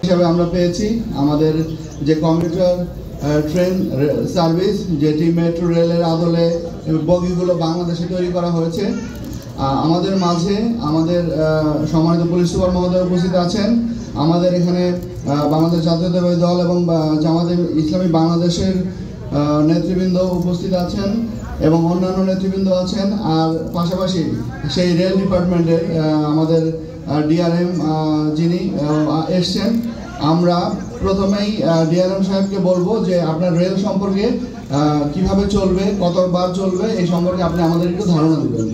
হিসাবে আমরা পেয়েছি আমাদের যে কমিউটার ট্রেন সার্ভিস, যেটি মেট্রো রেলের আদলে বগিগুলো বাংলাদেশে তৈরি করা হয়েছে। আমাদের মাঝে আমাদের সম্মানিত পুলিশ সুপার মহোদয় উপস্থিত আছেন। আমাদের এখানে বাংলাদেশ জাতীয়তাবাদী দল এবং জামাতে ইসলামী বাংলাদেশের নেতৃবৃন্দ উপস্থিত আছেন এবং অন্যান্য নেতৃবৃন্দ আছেন। আর পাশাপাশি সেই রেল ডিপার্টমেন্টের আমাদের ডিআরএম যিনি এসছেন। আমরা প্রথমেই ডিআরএম সাহেবকে বলবো যে আপনার রেল সম্পর্কে কিভাবে চলবে, কতবার চলবে, এই সম্পর্কে আপনি আমাদের একটু ধারণা দেবেন।